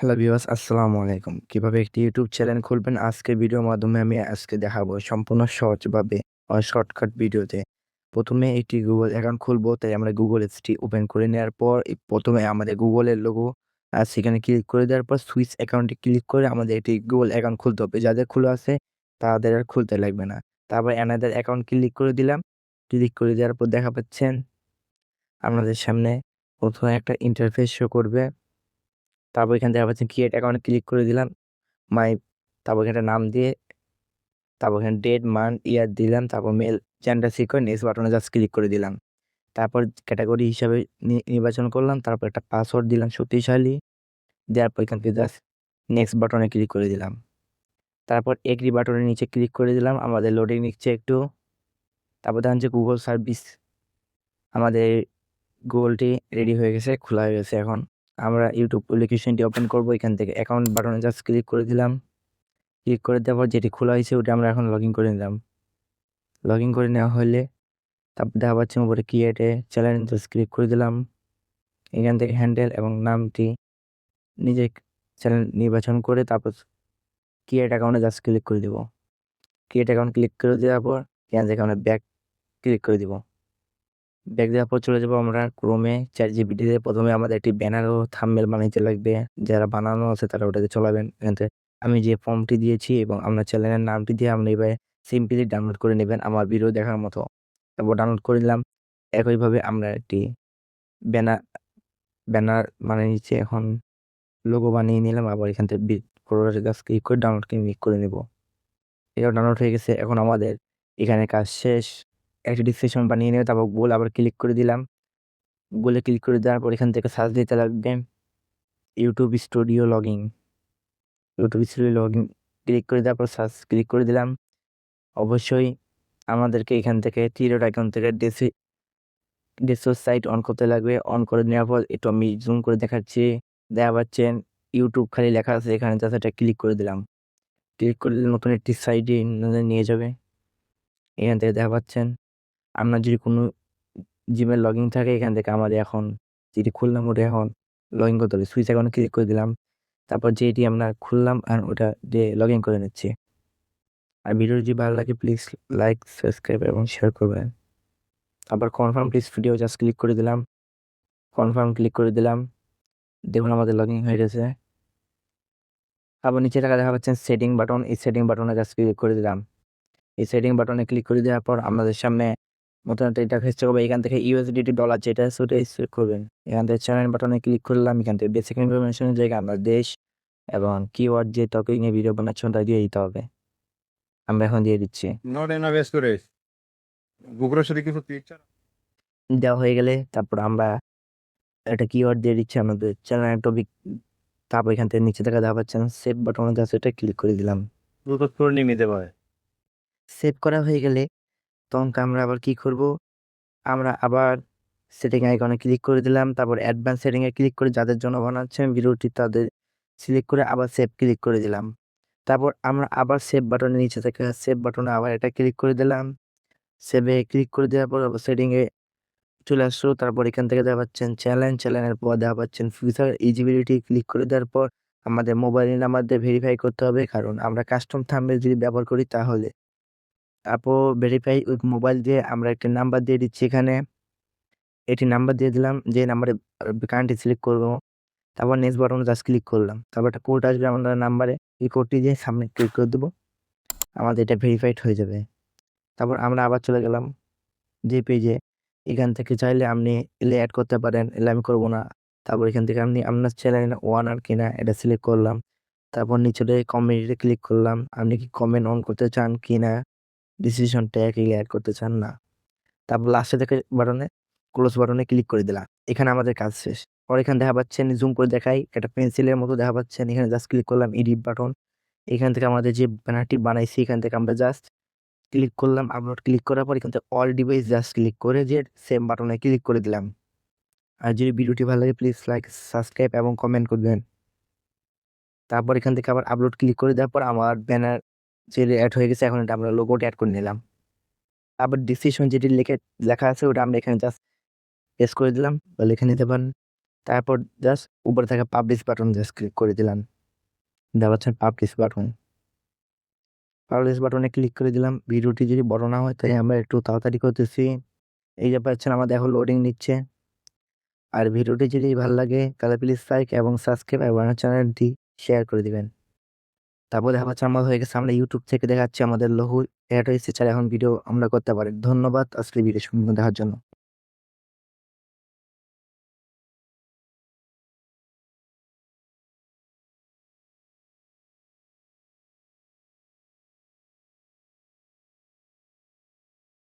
Hello viewers, আসসালামু আলাইকুম। কিভাবে একটি ইউটিউব চ্যানেল খুলবেন আজকের ভিডিওর মাধ্যমে আমি দেখাবো সম্পূর্ণ সহজভাবে শর্টকাট ভিডিওতে। ১ম এ একটি Google অ্যাকাউন্ট খুলবো। তাই আমরা Google এসটি ওপেন করে নেওয়ার পর ১ম এ আমাদের Google এর লোগো সেখানে ক্লিক করে দেওয়ার পর সুইচ অ্যাকাউন্টে ক্লিক করে আমাদের একটি Google অ্যাকাউন্ট খুলতে হবে। যাদের খোলা আছে তাদের আর খুলতে লাগবে না। তারপর অ্যানাদার অ্যাকাউন্ট ক্লিক করে দিলাম। ক্লিক করে দেওয়ার পর দেখা পাচ্ছেন আপনাদের সামনে ১ম এ একটা ইন্টারফেস শো করবে। তারপর এখানে দেখা পাচ্ছেন ক্রিয়েট অ্যাকাউন্টে ক্লিক করে দিলাম। মাই তারপর এখানে নাম দিয়ে, তারপর এখানে ডেট, মান্থ, ইয়ার দিলাম। তারপর মেল, জেন্ডার সিলেক্ট করে নেক্সট বাটনে জাস্ট ক্লিক করে দিলাম। তারপর ক্যাটেগরি হিসাবে নির্বাচন করলাম। তারপর একটা পাসওয়ার্ড দিলাম শক্তিশালী। দেওয়ার পর এখান থেকে জাস্ট নেক্সট বাটনে ক্লিক করে দিলাম। তারপর এগ্রি বাটনের নিচে ক্লিক করে দিলাম। আমাদের লোডিং নিচ্ছে একটু। তারপর দেখেন যে গুগল সার্ভিস আমাদের গুগলটি রেডি হয়ে গেছে, খোলা হয়ে গেছে এখন। আমরা ইউটিউব অ্যাপ্লিকেশনটি ওপেন করব। এখান থেকে অ্যাকাউন্ট বাটনে জাস্ট ক্লিক করে দিলাম। ক্লিক করে দেওয়ার পর যেটি খোলা হয়েছে ওটা আমরা এখন লগইন করে নিলাম। লগইন করে নেওয়া হলে তারপর দেখা পাচ্ছে উপরে create a channel just click করে দিলাম। এখান থেকে হ্যান্ডেল এবং নামটি নিজে চ্যানেল নির্বাচন করে তারপর ক্রিয়েট অ্যাকাউন্টে জাস্ট ক্লিক করে দিব। ক্রিয়েট অ্যাকাউন্ট ক্লিক করে দেওয়ার পর এখান থেকে আমরা ব্যাক ক্লিক করে দিব। ব্যাক দেওয়ার পর চলে যাবো আমরা ক্রোমে ChatGPT-তে। ১ম এ আমাদের একটি ব্যানার ও থাম্বনেল বানাইতে লাগবে। যারা বানানো আছে তারা ওটাতে চলাবেন। এখান থেকে আমি যে ফর্মটি দিয়েছি এবং আপনার চ্যানেলের নামটি দিয়ে আপনি এভাবে সিম্পলি ডাউনলোড করে নিবেন আমার ভিডিও দেখার মতো। তারপর ডাউনলোড করে নিলাম। একইভাবে আমরা একটি ব্যানার ব্যানার বানিয়ে নিচ্ছি এখন। লোগো বানিয়ে নিলাম। আবার এখান থেকে ফরওয়ার্ড জাস্ট ক্লিক করে ডাউনলোডকে ক্লিক করে নেব। এটাও ডাউনলোড হয়ে গেছে। এখন আমাদের এখানে কাজ শেষ। একটা ডেসক্রিপশন বানিয়ে নিয়ে তারপর গুগল আবার ক্লিক করে দিলাম। গুগলে ক্লিক করে দেওয়ার পর এখান থেকে সার্চ দিতে লাগবে YouTube studio login. YouTube studio login click করে দেওয়ার পর সার্চ ক্লিক করে দিলাম। অবশ্যই আমাদেরকে এখান থেকে থ্রি ডট আইকন থেকে ডেস্কটপ সাইট অন করতে লাগবে। অন করে নেওয়ার পর একটু আমি জুম করে দেখাচ্ছি। দেখা পাচ্ছেন ইউটিউব খালি লেখা আছে এখানে জাস্ট এটা ক্লিক করে দিলাম। ক্লিক করে দিলে নতুন একটি সাইটে নিয়ে যাবে। এখান থেকে দেখা পাচ্ছেন আপনার যদি কোনো জিমেইল লগইন থাকে এখান থেকে আমাদের এখন যেটি খুললাম ওটা এখন লগইন করতে হবে। সুইচ অ্যাকাউন্টে ক্লিক করে দিলাম। তারপর যেটি আমরা খুললাম আর ওটা দিয়ে লগইন করে নিচ্ছি। আর ভিডিওটি যদি ভালো লাগে প্লিজ লাইক, সাবস্ক্রাইব এবং শেয়ার করবেন। আবার confirm please video just click করে দিলাম। কনফার্ম ক্লিক করে দিলাম। দেখুন আমাদের লগইন হয়ে গেছে। আবার নিচে দেখা পাচ্ছেন সেটিং বাটন। এই সেটিং বাটনে জাস্ট ক্লিক করে দিলাম। এই সেটিং বাটনে ক্লিক করে দেওয়ার পর আপনাদের সামনে নতুন একটা ইন্টারফেস চলে আসবে। এখান থেকে USDT ডলার যেটা আছে ওটা সিলেক্ট করবেন। এখান থেকে চ্যানেল বাটনে ক্লিক করলাম। এখান থেকে বেসিক ইনফরমেশনের জায়গায় আপনার দেশ এবং কিওয়ার্ড যে টপিক নিয়ে ভিডিও বানাচ্ছেন ওটা দিয়ে দিতে হবে। আমরা এখন দিয়ে দিচ্ছি। Not in a West গুগলের সাথে কিছু দেওয়া হয়ে গেলে তারপর আমরা একটা কিওয়ার্ড দিয়ে দিচ্ছি আমাদের চ্যানেলের টপিক। তারপর এখান থেকে নিচে দেখা পাচ্ছেন সেভ বাটনে জাস্ট এটা ক্লিক করে দিলাম। দ্রুত করে নিতে পারে। সেভ করা হয়ে গেলে তখন আমরা আবার কি করব? আমরা আবার সেটিং আইকনে ক্লিক করে দিলাম। তারপর অ্যাডভান্স সেটিং এ ক্লিক করে যাদের জন্য বানাচ্ছেন ভিডিওটি তাদের সিলেক্ট করে আবার সেভ ক্লিক করে দিলাম। তারপর আমরা আবার সেভ বাটনের নিচে থেকে সেভ বাটনে আবার এটা ক্লিক করে দিলাম। সেভে ক্লিক করে দেওয়ার পর আবার সেটিং এ চলে আসলো। তারপর এখান থেকে দেখা পাচ্ছেন চ্যানেলের পর দেখা পাচ্ছেন ফিউচার ইলিজিবিলিটি ক্লিক করে দেওয়ার পর আমাদের মোবাইল নাম্বার দিয়ে ভেরিফাই করতে হবে। কারণ আমরা কাস্টম থাম্বনেল যদি ব্যবহার করি তাহলে। তারপর ভেরিফাই উইথ মোবাইল দিয়ে আমরা একটা নাম্বার দিয়ে দিচ্ছি এখানে। এটি নাম্বার দিয়ে দিলাম যে নাম্বারে কারেন্টলি সিলেক্ট করব। তারপর নেক্সট বাটনে জাস্ট ক্লিক করলাম। তারপর একটা কোড আসবে আমাদের নাম্বারে। এই কোডটি দিয়ে সাবমিট ক্লিক করে দেব। আমাদের এটা ভেরিফাইড হয়ে যাবে। তারপর আমরা আবার চলে গেলাম যে পেজে। এখান থেকে চাইলে আপনি এড করতে পারেন। আমি করব না। তারপর এখান থেকে আপনি আপনার চ্যানেল ওনার কিনা এটা সিলেক্ট করলাম। তারপর নিচে কমিউনিটিতে ক্লিক করলাম। আপনি কি কমেন্ট অন করতে চান কিনা? ডিসিশন ট্যাগ এগুলো এড করতে চান না। তারপর লাস্টে থেকে বাটনে ক্লোজ বাটনে ক্লিক করে দিলাম। এখানে আমাদের কাজ শেষ। আর এখানে দেখা পাচ্ছেন জুম করে দেখাই একটা পেন্সিলের মতো দেখা পাচ্ছেন। এখানে জাস্ট ক্লিক করলাম এডিট বাটন। এখান থেকে আমাদের যে ব্যানারটি বানাইছি এখান থেকে আমরা জাস্ট ক্লিক করলাম। আপলোড ক্লিক করার পর এখান থেকে অল ডিভাইস জাস্ট ক্লিক করে যে সেম বাটনে ক্লিক করে দিলাম। আর যদি ভিডিওটি ভালো লাগে প্লিজ লাইক, সাবস্ক্রাইব এবং কমেন্ট করবেন। তারপর এখান থেকে আবার আপলোড ক্লিক করে দেওয়ার পর আমার ব্যানার যে এড হয়ে গেছে এখন এটা আমরা লোগোটা এড করে নিলাম। আবার ডিসক্রিপশন যেটি লেখা আছে ওটা আমরা এখানে জাস্ট পেস্ট করে দিলাম বা লিখে নিতে পারেন। তারপর জাস্ট উপরে থাকা পাবলিশ বাটন জাস্ট ক্লিক করে দিলাম। দেখতে পাচ্ছেন পাবলিশ বাটন। পাবলিশ বাটনে ক্লিক করে দিলাম। ভিডিওটি যদি বড় না হয় তাই আমরা একটু তাড়াতাড়ি করতেছি। এই যে পাচ্ছেন আমাদের এখন লোডিং নিচ্ছে। আর ভিডিওটি যদি ভালো লাগে তাহলে প্লিজ লাইক এবং সাবস্ক্রাইব এবং আমার চ্যানেলটি শেয়ার করে দিবেন। তারপর দেখা যাচ্ছে আমার হয়ে গেছে, আমরা ইউটিউব থেকে দেখাচ্ছি আমাদের লোগো এড হয়েছে, চাইলে এখন ভিডিও আমরা করতে পারি। ধন্যবাদ আজকের ভিডিও সম্পূর্ণ দেখার জন্য।